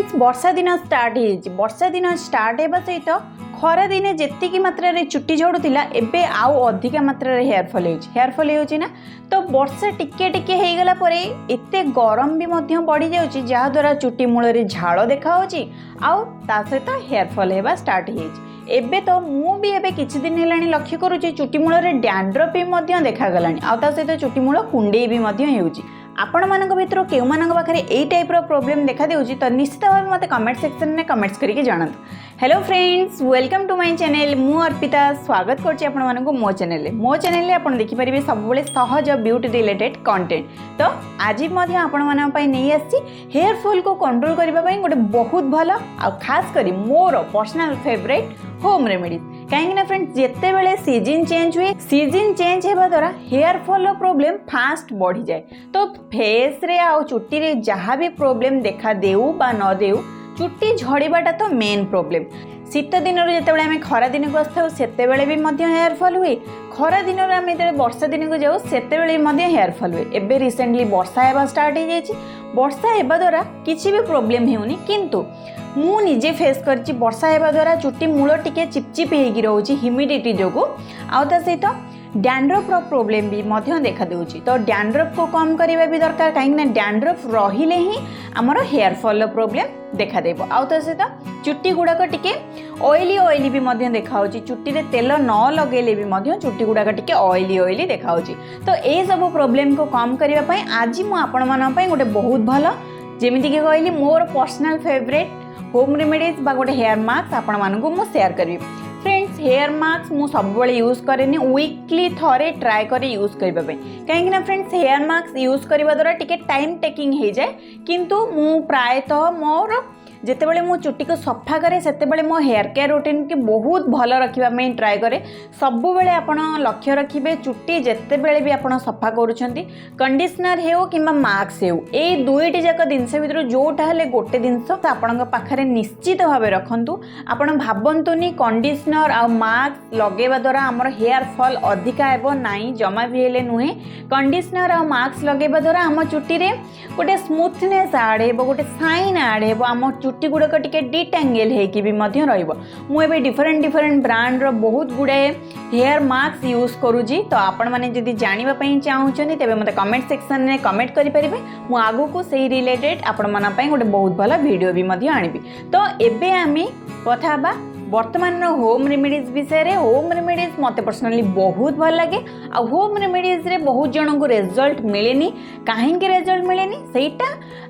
Friends वर्षा दिन start हो वर्षा दिन स्टार्ट होगा सहित खरा दिने जी मात्रा चुट्टी झड़ूला एबे आउ अधिक मात्रा हेयरफॉल होना तो वर्षा टिके टिके हो गला परे एते गरम भी बढ़ी जाउची जहाद्वारा चुट्टी मूल झाड़ देखा आउ ता सहित हेयरफॉल होगा स्टार्ट एबे तो मु भी एबे किछि दिन हेलानी लक्ष्य करूची चुट्टी मूल डैंड्रफ भी देखागलानी आउ ता सहित चुट्टी मूल कुंडे भी होउची आपण मानक भितर केउ मानक पाखरे एई टाइप रो प्रॉब्लम देखा देउची तो निश्चित भाव मते कमेंट सेक्शन में कमेंट्स करके जानतु। Hello friends welcome to my channel मु अर्पिता स्वागत करछि आपण मानक मो चैनल आपण देखि परिबे सब बेले सहज ब्यूटी रिलेटेड कंटेंट। तो आज मध्य आपण मानक पई नै आछि हेयर फॉल को कंट्रोल करबा पई गोटे बहुत भलो आ खास करी मोर पर्सनल फेवरेट होम रेमेडी कहीं ना फ्रेंड्स जिते बेले सीजन चेंज हुए सीजन चेंज होगा द्वारा हेयर फॉल प्रॉब्लम फास्ट बढ़ी जाए तो फेस रे आ चुट्टी रे जहाँ भी प्रॉब्लम देखा देउ बा न देउ चुट्टी झड़ीबाटा तो मेन प्रॉब्लम। शीत दिन जितेबाला आम खरा दिन को आसता सेते भी हेयर फॉल हुए खरा दिन आम जो वर्षा दिन को जाऊ सेते हेयर फॉल हुए। एबे रिसेंटली वर्षा होगा स्टार्ट हो जाए वर्षा होगा द्वारा किसी भी प्रॉब्लम होनी किंतु मु निजे फेस करछि वर्षा होगा द्वारा चुट्टी मूल टिके चिपचिप होगी रोचे ह्यूमिडिटी जो आ सहित डैंड्रफ प्रॉब्लम भी देखा देउछि तो डैंड्रफ को कम करबा भी दरकार कहीं डैंड्रफ रहिले ही आमर हेयर फॉल प्रॉब्लम देखा देबो आ सहित चुट्टी गुड़ाक टिके ऑयली भी देखा चुट्टी रे तेल न लगेले भी चुट्टी गुड़ाक टिके ऑयली देखा तो ये सब प्रॉब्लम को कम करबा पई आज मु आपण मन पई गोटे बहुत भलो जेमिति कि कहली मोर पर्सनल फेवरेट होम रेमेडीज बा गोटे हेयर मास्क आपण मानकु मु शेयर करबी। फ्रेंड्स हेयर मास्क मु सब बेले यूज करेनी वीकली थरे ट्राए करे यूज करबा पे कहीं ना फ्रेंड्स हेयर मास्क यूज करबा द्वारा टिके टाइम टेकिंग हो जाए किंतु मु प्रायतः मोर जितेबाला मो चुट्टी को सफा करे सेतेबाला मो हेयर केयर रूटीन की बहुत भल रखा ट्राए करे सब बेले आपण लक्ष्य रखिए चुट्टी जितेबाला भी आप सफा करुँच कंडीशनर हो कि मास्क हो ये दुईटी जाक जिनस भर जोटा हेले गोटे जिनस आपण पाखे निश्चित भाव रखु आपण भावतुनि कंडीशनर आ मास्क लगेवा द्वारा आमर हेयर फॉल अधिका हेबो नाई जमा भी हेले नुहे कंडीशनर आ मास्क लगेवा द्वारा आम चुट्टी रे गोटे स्मूथनेस आड हेबो गोटे शाइन आड हेबो आम चुट्टी गुड़ाक टिके डिटेंगल होगी भी मुझे डिफरेंट ब्रांड रो बहुत गुड़ाए हेयर मास्क यूज करुँची तो आपण मैंने जदि जानापी चाहूँगी तेज मतलब कमेंट सेक्शन में कमेंट करेंगे मु आगु को सही रिलेटेड आपण मन गोटे बहुत भल वीडियो भी आनिबी। तो एबे आमे कथा बा वर्तमान होम रेमेडीज विषय होम रेमेडीज मत पर्सनली बहुत भल लगे आ होम रेमेडीज रे बहुत जन को रिजल्ट मिलेनी कहीं रिजल्ट मिलेनी सेटा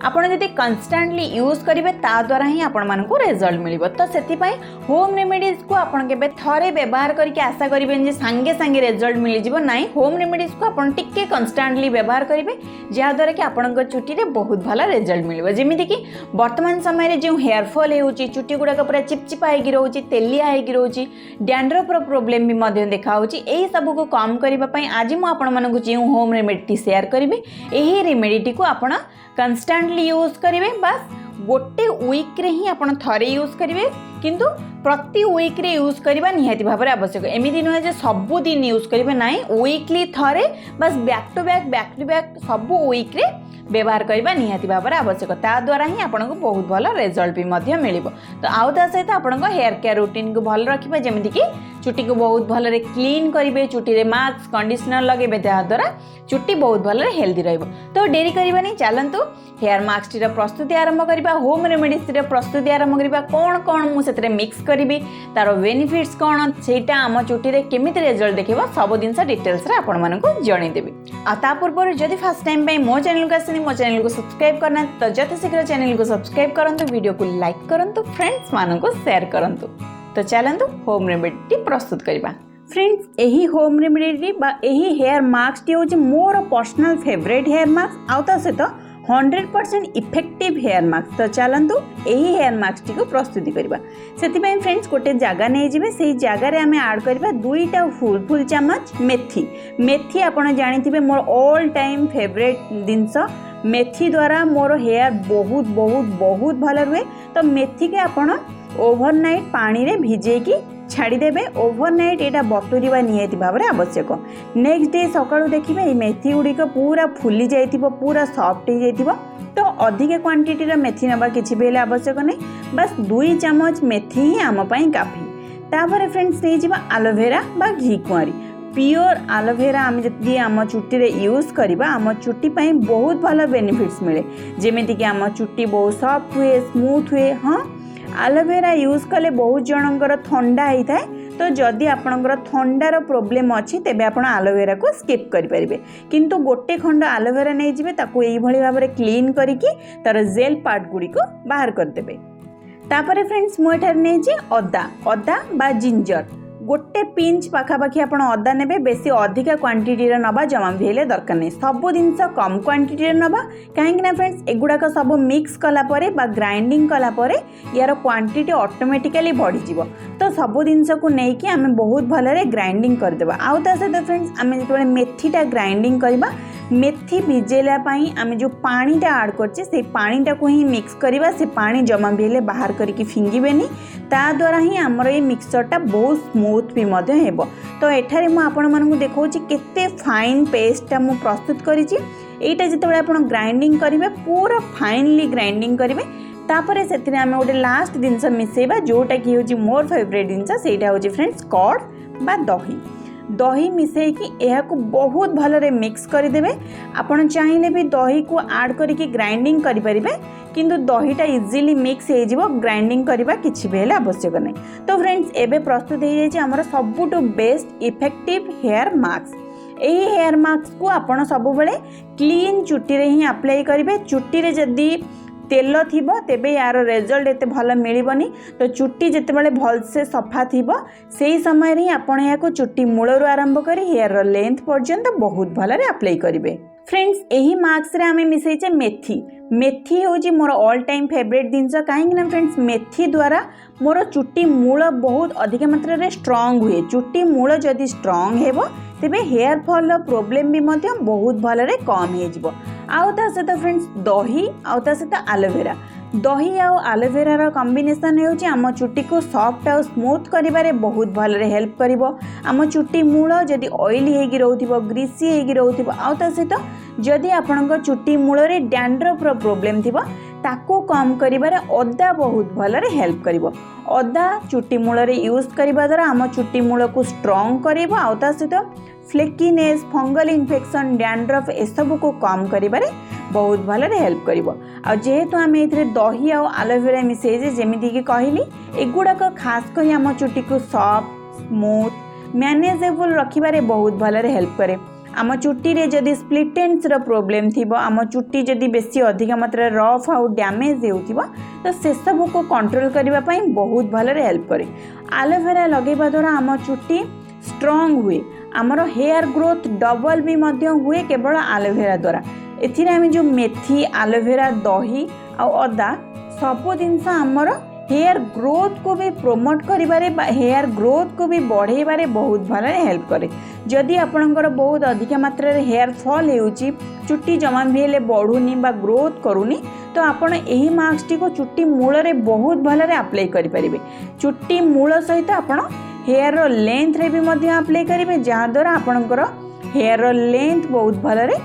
आपण जदि कंस्टेंटली यूज करेंगे ता द्वारा ही आपण मानकु रिजल्ट मिलिबो। तो सेति पई होम रेमेडीज को आपण केबे थरे व्यवहार करके आशा करिबेन जे सांगे सांगे रिजल्ट मिलि जिवो नाही होम रेमेडीज को आपण टिके कंस्टेंटली व्यवहार करेंगे जहा द्वारा कि आपण चुट्टी रे बहुत भल रिजल्ट मिलिबो। जेमिति कि वर्तमान समय रे जो हेयर फॉल होउची चुट्टी गुडा पूरा चिपचिपा हेगी रहउची तेलिया हेगी रहउची डैंड्रफ रो प्रॉब्लम भी देखा होउची एही सब को कम करबा पई आज मु आपण मानकु जे होम रेमेडी शेयर करिवे एही रेमेडी को आपण कंस्टेंटली यूज करेंगे बस गोटे वीक रे ही आपण थरे यूज करेंगे किंतु प्रति वीक रे यूज करबा निहाती भाव आवश्यक एमिति नुहे जे सब दिन यूज करेंगे नाई वीकली थरे बस बैक टू बैक सब वीक रे व्यवहार करबा निहाती भाव आवश्यक ता द्वारा ही आपण को बहुत भल रिजल्ट भी मिलिबो। तो आउ ता सहित आपण को हेयर केयर रूटीन को भल रखिबे जेमिति कि चुट्टी को बहुत भल रे क्लीन करिवे चुट्टी रे मास्क कंडीशनर लगेबे ता द्वारा चुट्टी बहुत भल रे हेल्दी रहइबो। तो देरी करबानी चलंतु हेयर मास्क टीर प्रस्तुति आरंभ करबा होम रेमेडीज टीर प्रस्तुति आरंभ करबा कोन मु सेतरे मिक्स करिबी तार बेनिफिट्स कोन सेटा आम चुट्टी रे केमिति रिजल्ट देखिबो सब जिनस डिटेल्स रे आपण मानकु जणै देबी। आ ता पूर्व जदि फर्स्ट टाइम पे मो चैनल को आसनी मो चैनल को सब्सक्राइब करना तो जत शीघ्र चैनल को सब्सक्राइब करंतु वीडियो को लाइक करंतु फ्रेंड्स मानकु शेयर करंतु। तो चलंतु होम रेमेडी प्रस्तुत करबा। फ्रेंड्स यही होम रेमेडी बा यही हेयर मास्क टी होची मोर पर्सनल फेवरेट हेयर मास्क आ ता सहित 100% इफेक्टिव हेयर मास्क। तो चलंतु यही हेयर मास्क टी को प्रस्तुति करबा। सेति फ्रेंड्स गोटे जगह नहीं जिवे से जगह आम आड करबा 2टा फुल चामच मेथी आपण जानिथिबे मोर ऑल टाइम फेवरेट जिनस मेथी द्वारा मोर हेयर बहुत बहुत बहुत भल रुए। तो मेथी के आपण ओवरनाइट पानी रे भिजे की छाड़देवे ओभरनाइट यहाँ बतुरवा निहाती भाव में आवश्यक। नेक्स्ट डे सकाळु देखिए ये मेथी गुड़िक पूरा फुली जाइथिबो पूरा सॉफ्ट हो जाइथिबो। तो अधिक क्वांटिटी मेथी नवा किसी भी आवश्यक नहीं, बस 2 चम्मच मेथी ही आम काफी। तापर फ्रेंड्स नहीं जावा एलोवेरा बा घी कुआरी प्योर एलोवेरा आम जी आम चुट्टी रे यूज करबा आम चुट्टी पाई बहुत भल बेनिफिट्स मिले, जेमिति कि आम चुट्टी बहुत सॉफ्ट हुए स्मूथ हुए। हाँ एलोवेरा यूज कले बहुत जनकर ठंडा होता है, तो जदि आपणकर थंडार प्रोब्लेम अच्छी तेबे आपण एलोवेरा को स्किप करें, किंतु गोटे खंड एलोवेरा नहीं जिवे ताको एई भली भाबरे क्लीन करिकि तार जेल पार्ट गुडी को बाहर कर देबे। तापरे फ्रेंड्स मु एठार नै जे अदा बा जिंजर गोटे पिंच पाखापाखि आप अदा ने बेसी अधिक क्वांटिटी नवा जमा भी हेले दरकार नहीं, सब जिनस कम क्वांटिटी नवा कहीं फ्रेंड्स एगुड़ाक सब मिक्स कलापर बा ग्राइंडिंग कलापर यार क्वांटिटी ऑटोमेटिकली बढ़ीज। तो सब जिनस को लेकिन आम बहुत भलरे ग्राइंडिंग करदेबा। आउ ता सहित फ्रेंड्स आम जो मेथीटा ग्राइंडिंग करवा मेथी भिजेला आम जो पानीटा आड करछे पानीटा को ही मिक्स करवा, से पानी जमा भी हेले बाहर करके फिंगिबेनी, ता द्वारा ही आमर ये मिक्सचरटा बहुत स्मूथ भी मध्य हेबो। तो एठारे मु आपण मानकु देखौछि केते फाइन पेस्टटा मु प्रस्तुत करिछि। एटा जेतेबेले आपण ग्राइंडिंग करिवे पूरा फाइनली ग्राइंडिंग करिवे, तापरे सेतिरे आमे गोटे लास्ट जिनस मिसेबा जोटा कि होछि मोर फेवरेट जिनस, सेटा होछि फ्रेंड्स कर्ड बा दही मिसेकी यह बहुत भलरे मिक्स करदेवे। आपण चाहिए भी दही को आड करके ग्राइंडिंग करें, किंतु दहीटा इजिली मिक्स हो ग्राइंडिंग करवा किसी भी आवश्यक नहीं। तो फ्रेंड्स एबे प्रस्तुत हो जाए आमर सबुठु बेस्ट इफेक्टिव हेयर मास्क। यही हेयर मास्क को आपण सब बेले क्लीन चुट्टी रे ही अप्लाई करेंगे। चुट्टी रे जदी तेल थिबो तेबे यार रिजल्ट एते भल मिलिबनी। तो चुट्टी जेतेबेले भलसे सफा थिबो सेही समय रे आपण याको चुट्टी मूलरू आरंभ करी हेयर लेंथ पर्यंत बहुत भलरे अप्लाई करिवे। फ्रेंड्स यही मास्क रे आमे मिसैचे मेथी होची मोर ऑल टाइम फेवरेट जिनस, कहीं फ्रेंड्स मेथी द्वारा मोर चुट्टी मूल बहुत अधिक मात्रा रे स्ट्रांग हुए। चुट्टी मूल जदि स्ट्रांग हेबो तेबे हेयर फॉल प्रोब्लेम भी मध्य बहुत भलरे कम हो जिवो। आउ ता सहित फ्रेंड्स दही आउ ता सहित एलोवेरा, दही आउ एलोवेरा कॉम्बिनेशन होची आम चुट्टी को सॉफ्ट आउ स्मूथ करिबारे बहुत भलरे हेल्प करिवो। आम चुट्टी मूल जदि ऑयली हेगी रहउथिबो ग्रीसी हेगी रहउथिबो आउ ता सहित जदि आपणक चुट्टी मूल रे डैंड्रफ रो प्रॉब्लम थिबो ताको कम करिबारे अदा बहुत भलरे हेल्प करिवो। अदा चुट्टी मूल रे यूज करिबा द्वारा आम चुट्टी मूल को स्ट्रांग करिवो आउ ता सहित फ्लेकीनेस फंगल इन्फेक्शन डैंड्रफ एसबू को कम करिबारे बहुत भलरे हेल्प करिवो। आ जेहेतु आम ए दही आउ एलोवेरा मिसेजे जेमिति कि कहली एगुड़ाक खास करी आम चुट्टी को सॉफ्ट स्मूथ मैनेजेबल रखिबारे बहुत भलरे हेल्प करे। आम चुट्टी रे जदि स्प्लिट एंड्स रो प्रॉब्लम थिबो आम चुट्टी जदि बेसी अधिक मात्रा रफ आउ डैमेज हेउथिबो तो से सब को कंट्रोल करबा पई बहुत भलरे हेल्प करे। एलोवेरा लगेबा द्वारा आम चुट्टी स्ट्रांग हुए, आमर हेयर ग्रोथ डबल भी मध्य हुए केवल एलोवेरा द्वारा। एथिरे आम जो मेथी एलोवेरा दही आ अदा सब जिनस आमर हेयर ग्रोथ को भी प्रोमोट करिबारे हेयर ग्रोथ को भी बढ़ेबारे बहुत भलरे हेल्प करे। जदि आपणकर बहुत अधिक मात्रा रे हेयर फॉल हेउची चुट्टी जमा भी हेले बढ़ुनी बा ग्रोथ करूनी तो आपण एही मास्क टी को चुट्टी मूल रे बहुत भलरे अप्लाई करि परिबे। चुट्टी मूल सहित आपण हेयर रो लेंथ रे भी मध्य अप्लाई करिवे, जहाँ द्वारा आपणकर हेयर रो लेंथ बहुत भलरे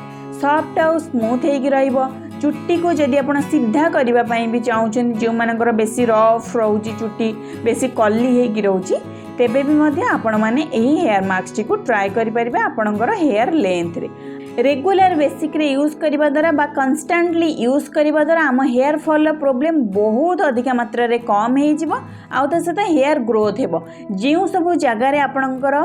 सॉफ्ट आउ स्मूथ हेगी रहिबो। चुट्टी को जदि आप सीधा करने भी चाहते जो मानकर बेसी रफ रोची चुट्टी बेसी कली होगी रोची तेबे भी आपण मैंने यही हेयर मास्क को ट्राए करेंगे आपणकर हेयर लेंथ रे। रेगुलर बेसिक रे यूज करने द्वारा बा कन्स्टांटली यूज करने द्वारा आम हेयर फॉल प्रॉब्लम बहुत अधिक मात्रा रे कम हो आउ सहित हेयर ग्रोथ हेबो। जो सब जगार आपणकर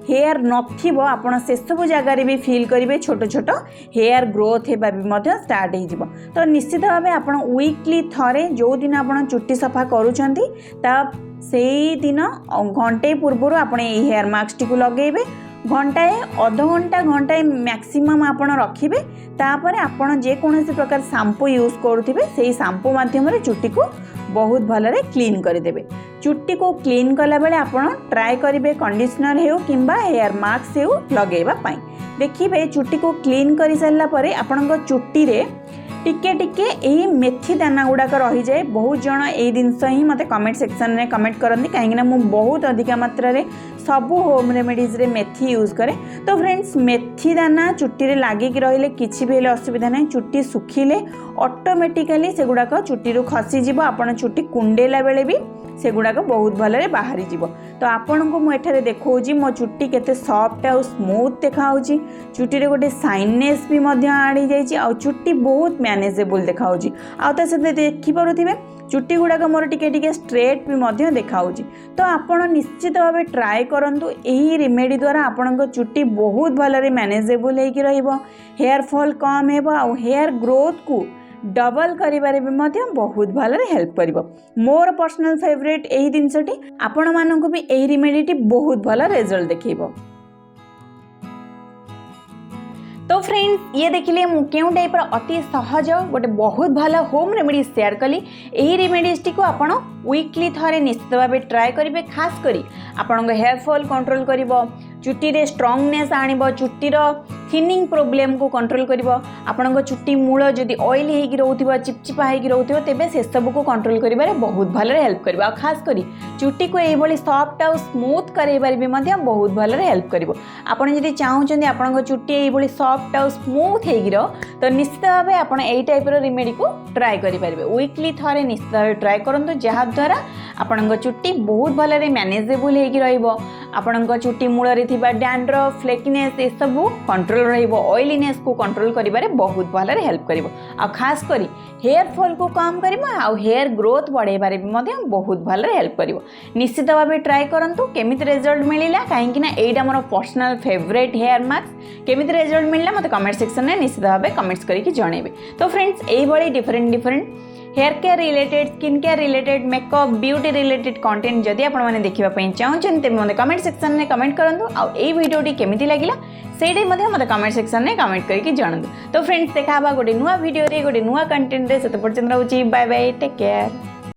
हेयर नथिबो आपण से सब जगार भी फील करेंगे छोट छोट हेयर ग्रोथ हेबा भी मध्य स्टार्ट हो। तो निश्चित भाव आपण वीकली थरे जो दिन आपण चुट्टी सफा करूछंती ता सेई दिन घंटे पूर्व आपण हेयर मास्क टी लगेबे। घंटाए अध घंटा घंटाए मैक्सिमम आपण रखिबे। तापर आपण जे कोनोसी प्रकार शैम्पू यूज करुथिबे सेही शैम्पू माध्यम रे चुट्टी को बहुत भलरे क्लीन करदेबे। चुट्टी को क्लीन कला बेले आपण ट्राए करिवे कंडीशनर हेउ किंबा हेयर मास्क हेउ लगेबा पाई। देखिबे चुट्टी को क्लीन करि सारला परे आपणक चुट्टी रे टिके टिके यही मेथी दाना गुड़ाक रही जाए। बहुत जन यही जिनस ही मत कमेंट सेक्शन में कमेंट करती कहीं मुझे बहुत अधिक मात्रा रे सबू होम रेमेडीज रे मेथी यूज करे। तो फ्रेंड्स मेथी दाना चुट्टी लगिक रही किसी भी असुविधा नहीं, चुट्टी सुखिले ऑटोमेटिकली से गुड़ाक चुट्टी खसीज आपण चुट्टी कुंडेला बेले भी से गुड़ाक बहुत भल बाहरी जीव। तो आपण को मुझे देखा मो चुट्टी केते सॉफ्ट और स्मूथ देखा, चुट्टी गोटे साइनेस भी आड़ी जाइए, चुट्टी बहुत मैनेजेबल देखा, आते देखिपे चुट्टी गुड़ाक मोर टिके स्ट्रेट भी देखा। तो आपण निश्चित भाव ट्राए करूँ, यही रेमेडी द्वारा आपण चुट्टी बहुत भल मैनेजेबल हो, हेयर फॉल कम हो, हेयर ग्रोथ को डबल करिबारे भी मध्य बहुत भल हेल्प करिवो। मोर पर्सनल फेवरेट यही जिनसटी आपण मानक भी यही रेमेडी बहुत भल रिजल्ट देखिबो। तो फ्रेंड्स ये देखिए मु क्यों टाइप अति सहज गोटे बहुत भल होम रेमेडी शेयर कली। यही रेमेडीज टी को आपण वीकली थरे निश्चित भाव ट्राए करेंगे, खास करी आपण हेयर फॉल कंट्रोल करिवो, चुट्टी रे स्ट्रांगनेस आनिबो, चुट्टीर थिनिंग प्रोब्लेम को कंट्रोल करिवो, आपण चुट्टी मूल जदि ऑयल होगी रोथिबो, चिपचिपा होगी रोथिबो तेबे से सब को कंट्रोल करिबारे बहुत भल हेल्प करिवो। आ खास करी चुट्टी को एही भली सॉफ्ट और स्मूथ करैबारे भी मध्य बहुत भल हेल्प करिवो। आपण जदि चाहुचंदी आपण चुट्टी एही भली सॉफ्ट और स्मूथ होगी तो निश्चित भाव आपण एही टाइप रो रेमेडी को ट्राए करि परिबे। वीकली थरे निश्चित भाव ट्राए करंतु, जहा द्वारा आपण चुट्टी बहुत भल मैनेजेबल होगी रहिबो, आपण चुट्टी मूल रे थिबा डैंड्रफ, फ्लेकीनेस ए सब कंट्रोल रहिबो, ऑयलीनेस को कंट्रोल करिबारे बहुत भल हेल्प करिवो। आ खास करी हेयर फॉल को कम करिवो, आ हेयर ग्रोथ बढ़ेबारे भी मध्य बहुत भल हेल्प करिवो। निश्चित भाव ट्राए करंतु केमिति रिजल्ट मिलिला, काहे कि ना एटा मोर पर्सनल फेवरेट हेयर मास्क। केमिति रिजल्ट मिलिला मते कमेंट सेक्शन में निश्चित भाव कमेंट्स करके जणेबे। तो फ्रेंड्स एही भली different hair care related, skin care related, makeup, beauty related content जदि आपण माने देखिबा पई चाहउछन तेबे मते कमेंट सेक्शन में कमेंट करंतु। आ एई वीडियोटी केमिति लागिला सेडे मते मते कमेंट सेक्शन में कमेंट करके जानंतु। तो फ्रेंड्स देखा गोटे नुआ वीडियो रे गोटे नुआ कंटेंट रे, सेते पर्यंत रहउची बाय बाय, टेक केयर।